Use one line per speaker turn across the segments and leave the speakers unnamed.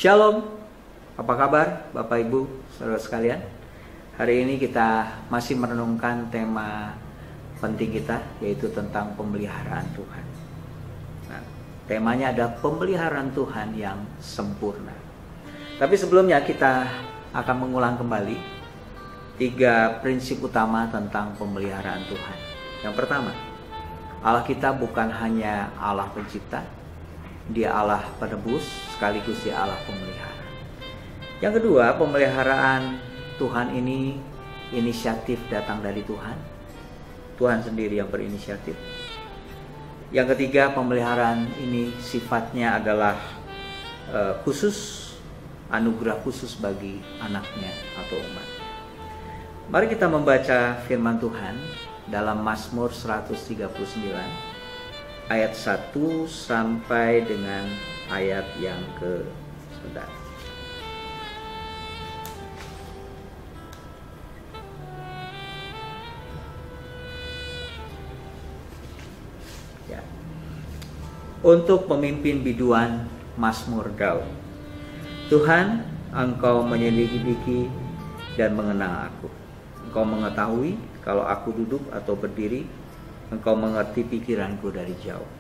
Shalom, apa kabar Bapak Ibu, saudara sekalian? Hari ini kita masih merenungkan tema penting kita, yaitu tentang pemeliharaan Tuhan. Nah, temanya adalah pemeliharaan Tuhan yang sempurna. Tapi sebelumnya kita akan mengulang kembali 3 prinsip utama tentang pemeliharaan Tuhan. Yang pertama, Allah kita bukan hanya Allah pencipta, Dia Allah penebus, sekaligus Dia Allah pemelihara. Yang kedua, pemeliharaan Tuhan ini inisiatif datang dari Tuhan. Tuhan sendiri yang berinisiatif. Yang ketiga, pemeliharaan ini sifatnya adalah khusus, anugerah khusus bagi anaknya atau umat. Mari kita membaca firman Tuhan dalam Mazmur 139. Ayat 1 sampai dengan ayat yang sebentar. Ya. Untuk pemimpin biduan Mazmur Daud. Tuhan, Engkau menyelidiki dan mengenal aku. Engkau mengetahui kalau aku duduk atau berdiri. Engkau mengerti pikiranku dari jauh.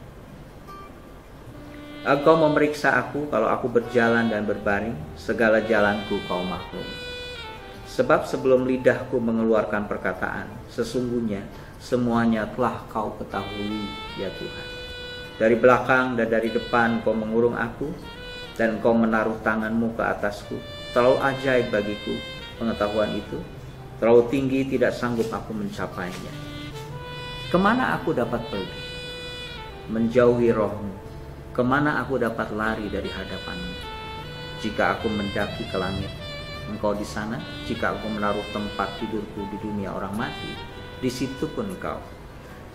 Engkau memeriksa aku kalau aku berjalan dan berbaring, segala jalanku Kau maklumi. Sebab sebelum lidahku mengeluarkan perkataan, sesungguhnya semuanya telah Kau ketahui, ya Tuhan. Dari belakang dan dari depan Kau mengurung aku, dan Kau menaruh tanganmu ke atasku. Terlalu ajaib bagiku pengetahuan itu, terlalu tinggi tidak sanggup aku mencapainya. Kemana aku dapat pergi? Menjauhi roh-Mu. Kemana aku dapat lari dari hadapan-Mu? Jika aku mendaki ke langit, Engkau di sana. Jika aku menaruh tempat tidurku di dunia orang mati, di situ pun Engkau.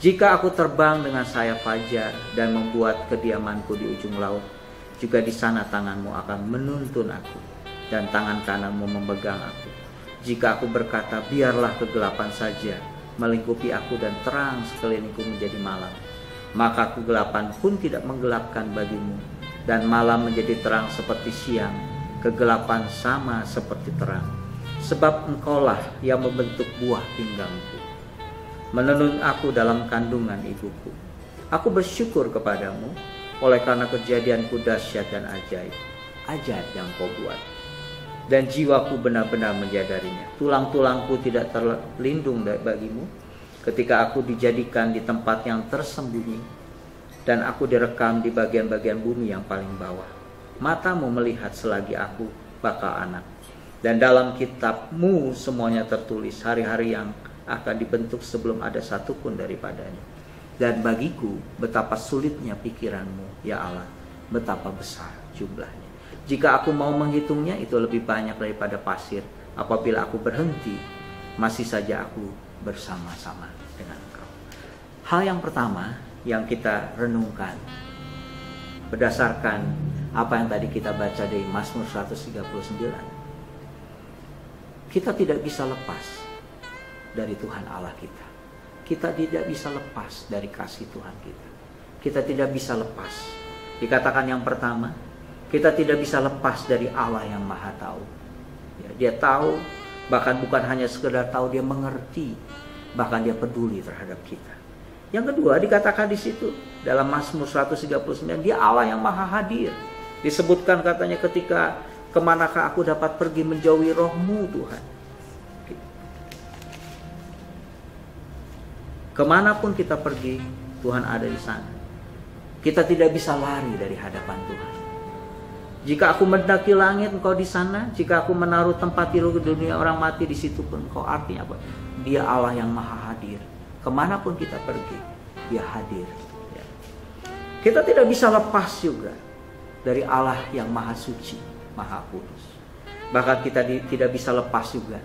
Jika aku terbang dengan sayap fajar dan membuat kediamanku di ujung laut, juga di sana tangan-Mu akan menuntun aku, dan tangan kanan-Mu memegang aku. Jika aku berkata, biarlah kegelapan saja melingkupi aku dan terang sekelilingku menjadi malam, maka kegelapan pun tidak menggelapkan bagimu, dan malam menjadi terang seperti siang, kegelapan sama seperti terang. Sebab Engkaulah yang membentuk buah pinggangku, menenun aku dalam kandungan ibuku. Aku bersyukur kepadamu oleh karena kejadianku dahsyat dan ajaib yang Kau buat. Dan jiwaku benar-benar menyadarinya. Tulang-tulangku tidak terlindung bagimu ketika aku dijadikan di tempat yang tersembunyi, dan aku direkam di bagian-bagian bumi yang paling bawah. Matamu melihat selagi aku bakal anak, dan dalam kitab-Mu semuanya tertulis hari-hari yang akan dibentuk sebelum ada satupun daripadanya. Dan bagiku betapa sulitnya pikiran-Mu, ya Allah, betapa besar jumlahnya. Jika aku mau menghitungnya, itu lebih banyak daripada pasir. Apabila aku berhenti, masih saja aku bersama-sama dengan Engkau. Hal yang pertama yang kita renungkan berdasarkan apa yang tadi kita baca dari Mazmur 139. Kita tidak bisa lepas dari Tuhan Allah kita. Kita tidak bisa lepas dari kasih Tuhan kita. Kita tidak bisa lepas. Dikatakan yang pertama, kita tidak bisa lepas dari Allah yang Maha Tahu. Ya, Dia tahu, bahkan bukan hanya sekedar tahu, Dia mengerti, bahkan Dia peduli terhadap kita. Yang kedua, dikatakan di situ dalam Mazmur 139, Dia Allah yang Maha Hadir. Disebutkan katanya ketika, kemanakah aku dapat pergi menjauhi roh-Mu Tuhan. Kemanapun kita pergi, Tuhan ada di sana. Kita tidak bisa lari dari hadapan Tuhan. Jika aku mendaki langit, Engkau di sana. Jika aku menaruh tempat tidur di dunia orang mati, di situ pun Engkau. Artinya apa? Dia Allah yang Maha Hadir. Kemanapun kita pergi, Dia hadir. Ya. Kita tidak bisa lepas juga dari Allah yang Maha Suci, Maha Kudus. Bahkan kita tidak bisa lepas juga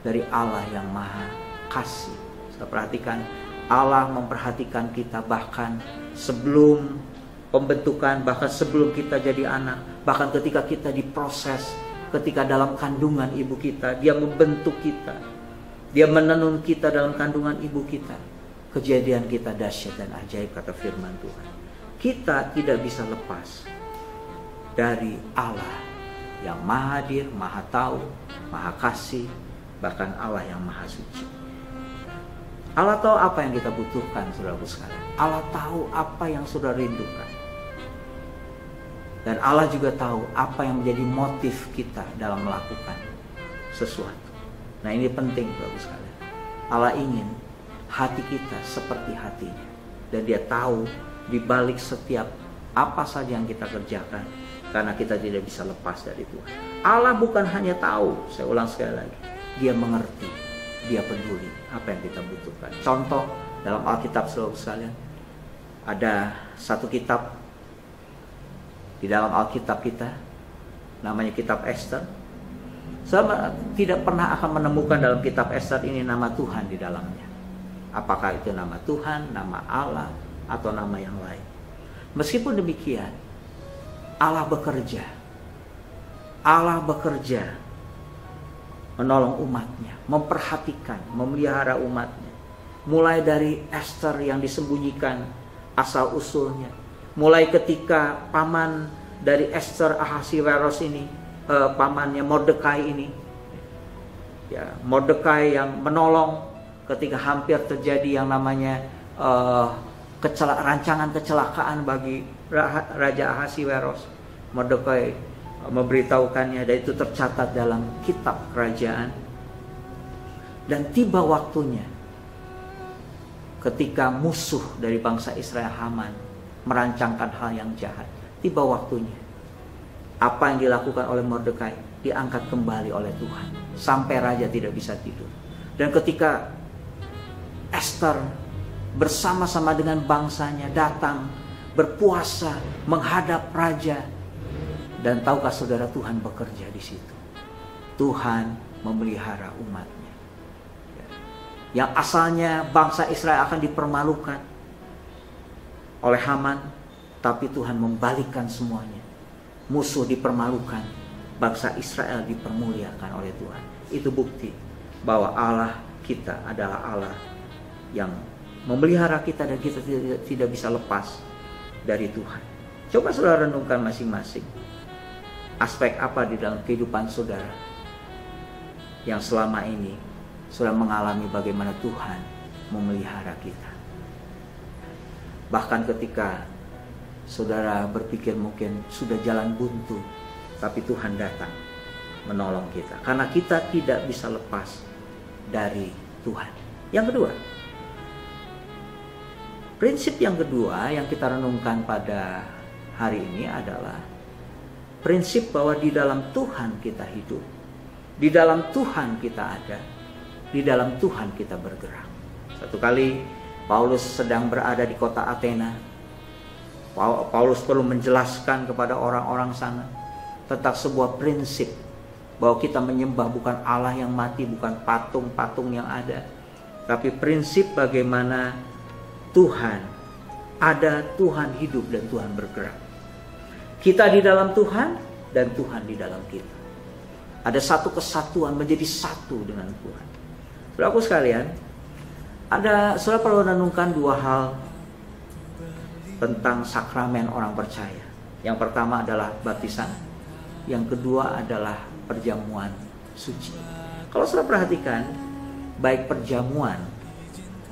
dari Allah yang Maha Kasih. Kita perhatikan, Allah memperhatikan kita bahkan sebelum pembentukan, bahkan sebelum kita jadi anak, bahkan ketika kita diproses, ketika dalam kandungan ibu kita, Dia membentuk kita, Dia menenun kita dalam kandungan ibu kita. Kejadian kita dahsyat dan ajaib, kata firman Tuhan. Kita tidak bisa lepas dari Allah yang maha hadir, maha tahu, maha kasih, bahkan Allah yang maha suci. Allah tahu apa yang kita butuhkan, saudaraku sekalian. Allah tahu apa yang saudara rindukan. Dan Allah juga tahu apa yang menjadi motif kita dalam melakukan sesuatu. Nah, ini penting, saudaraku sekalian. Allah ingin hati kita seperti hatinya. Dan dia tahu di balik setiap apa saja yang kita kerjakan, karena kita tidak bisa lepas dari Tuhan. Allah bukan hanya tahu, saya ulang sekali lagi, dia mengerti, dia peduli apa yang kita butuhkan. Contoh dalam Alkitab, saudara sekalian, ada satu kitab di dalam Alkitab kita, namanya kitab Esther. Saya tidak pernah akan menemukan dalam kitab Esther ini nama Tuhan di dalamnya. Apakah itu nama Tuhan, nama Allah, atau nama yang lain. Meskipun demikian, Allah bekerja. Allah bekerja menolong umatnya, memperhatikan, memelihara umatnya. Mulai dari Esther yang disembunyikan asal usulnya. Mulai ketika paman dari Esther, Ahasiweros ini, pamannya Mordekai ini, ya, Mordekai yang menolong ketika hampir terjadi yang namanya rancangan kecelakaan bagi Raja Ahasiweros. Mordekai memberitahukannya, dan itu tercatat dalam kitab kerajaan. Dan tiba waktunya ketika musuh dari bangsa Israel, Haman, merancangkan hal yang jahat. Tiba waktunya, apa yang dilakukan oleh Mordekai diangkat kembali oleh Tuhan sampai raja tidak bisa tidur. Dan ketika Esther bersama-sama dengan bangsanya datang berpuasa menghadap raja, dan tahukah saudara, Tuhan bekerja di situ. Tuhan memelihara umatnya. Yang asalnya bangsa Israel akan dipermalukan oleh Haman, tapi Tuhan membalikkan semuanya. Musuh dipermalukan, bangsa Israel dipermuliakan oleh Tuhan. Itu bukti bahwa Allah kita adalah Allah yang memelihara kita, dan kita tidak bisa lepas dari Tuhan. Coba saudara renungkan masing-masing. Aspek apa di dalam kehidupan saudara yang selama ini saudara mengalami bagaimana Tuhan memelihara kita. Bahkan ketika saudara berpikir mungkin sudah jalan buntu, tapi Tuhan datang menolong kita, karena kita tidak bisa lepas dari Tuhan. Yang kedua, prinsip yang kedua yang kita renungkan pada hari ini adalah prinsip bahwa di dalam Tuhan kita hidup, di dalam Tuhan kita ada, di dalam Tuhan kita bergerak. Satu kali Paulus sedang berada di kota Athena. Paulus perlu menjelaskan kepada orang-orang sana tentang sebuah prinsip bahwa kita menyembah bukan Allah yang mati, bukan patung-patung yang ada, tapi prinsip bagaimana Tuhan ada, Tuhan hidup, dan Tuhan bergerak. Kita di dalam Tuhan dan Tuhan di dalam kita. Ada satu kesatuan, menjadi satu dengan Tuhan. Saudaraku sekalian, saudara perlu renungkan dua hal tentang sakramen orang percaya. Yang pertama adalah baptisan, yang kedua adalah perjamuan suci. Kalau saudara perhatikan, baik perjamuan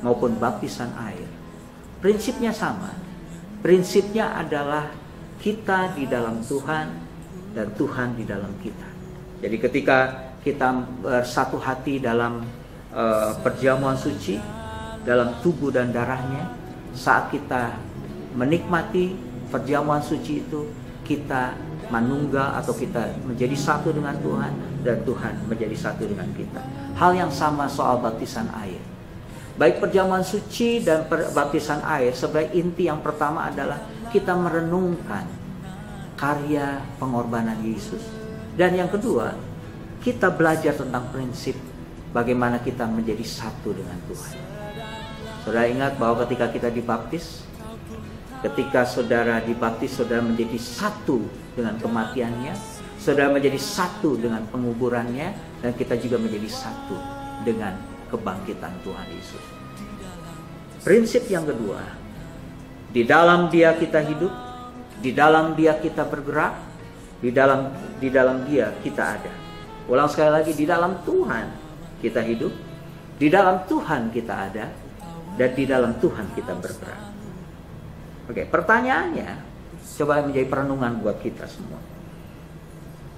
maupun baptisan air, prinsipnya sama. Prinsipnya adalah kita di dalam Tuhan dan Tuhan di dalam kita. Jadi ketika kita bersatu hati dalam perjamuan suci, dalam tubuh dan darahnya, saat kita menikmati perjamuan suci itu, kita manunggal atau kita menjadi satu dengan Tuhan, dan Tuhan menjadi satu dengan kita. Hal yang sama soal baptisan air. Baik perjamuan suci dan baptisan air, sebagai inti yang pertama adalah kita merenungkan karya pengorbanan Yesus. Dan yang kedua, kita belajar tentang prinsip bagaimana kita menjadi satu dengan Tuhan. Saudara ingat bahwa ketika kita dibaptis, ketika saudara dibaptis, saudara menjadi satu dengan kematiannya, saudara menjadi satu dengan penguburannya, dan kita juga menjadi satu dengan kebangkitan Tuhan Yesus. Prinsip yang kedua, di dalam Dia kita hidup, di dalam Dia kita bergerak, Di dalam Dia kita ada. Ulang sekali lagi, di dalam Tuhan kita hidup, di dalam Tuhan kita ada, dan di dalam Tuhan kita bergerak. Oke, pertanyaannya coba menjadi perenungan buat kita semua.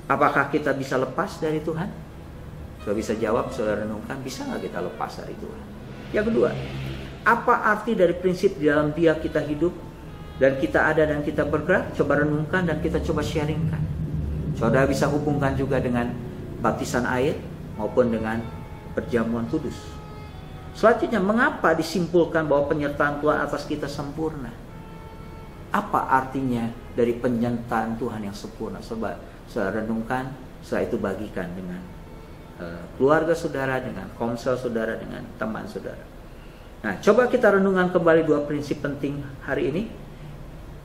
Apakah kita bisa lepas dari Tuhan? Coba bisa jawab, saudara renungkan, bisa nggak kita lepas dari Tuhan? Yang kedua, apa arti dari prinsip di dalam Dia kita hidup dan kita ada dan kita bergerak? Coba renungkan dan kita coba sharingkan. Saudara bisa hubungkan juga dengan baptisan air maupun dengan perjamuan kudus. Selanjutnya, mengapa disimpulkan bahwa penyertaan Tuhan atas kita sempurna? Apa artinya dari penyertaan Tuhan yang sempurna? Coba saudara renungkan, setelah itu bagikan dengan keluarga saudara, dengan komsel saudara, dengan teman saudara. Nah, coba kita renungkan kembali dua prinsip penting hari ini.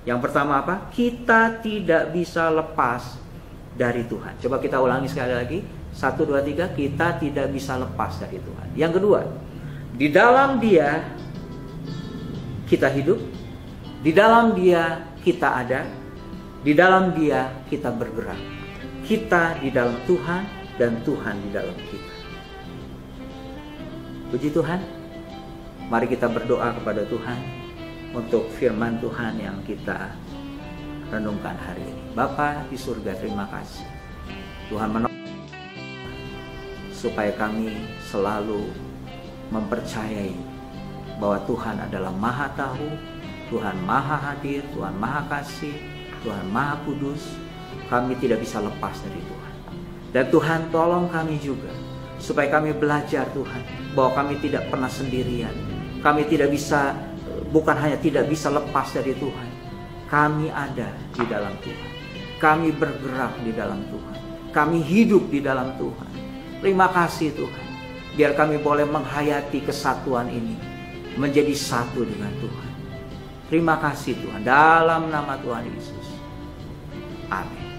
Yang pertama apa? Kita tidak bisa lepas dari Tuhan. Coba kita ulangi sekali lagi. 1, 2, 3. Kita tidak bisa lepas dari Tuhan. Yang kedua, di dalam Dia kita hidup, di dalam Dia kita ada, di dalam Dia kita bergerak. Kita di dalam Tuhan dan Tuhan di dalam kita. Puji Tuhan. Mari kita berdoa kepada Tuhan untuk firman Tuhan yang kita renungkan hari ini. Bapa di surga, terima kasih. Tuhan menolong supaya kami selalu mempercayai bahwa Tuhan adalah Maha Tahu, Tuhan Maha Hadir, Tuhan Maha Kasih, Tuhan Maha Kudus. Kami tidak bisa lepas dari Tuhan. Dan Tuhan tolong kami juga supaya kami belajar Tuhan bahwa kami tidak pernah sendirian. Kami tidak bisa, bukan hanya tidak bisa lepas dari Tuhan, kami ada di dalam Tuhan. Kami bergerak di dalam Tuhan. Kami hidup di dalam Tuhan. Terima kasih Tuhan. Biar kami boleh menghayati kesatuan ini, menjadi satu dengan Tuhan. Terima kasih Tuhan. Dalam nama Tuhan Yesus. Amin.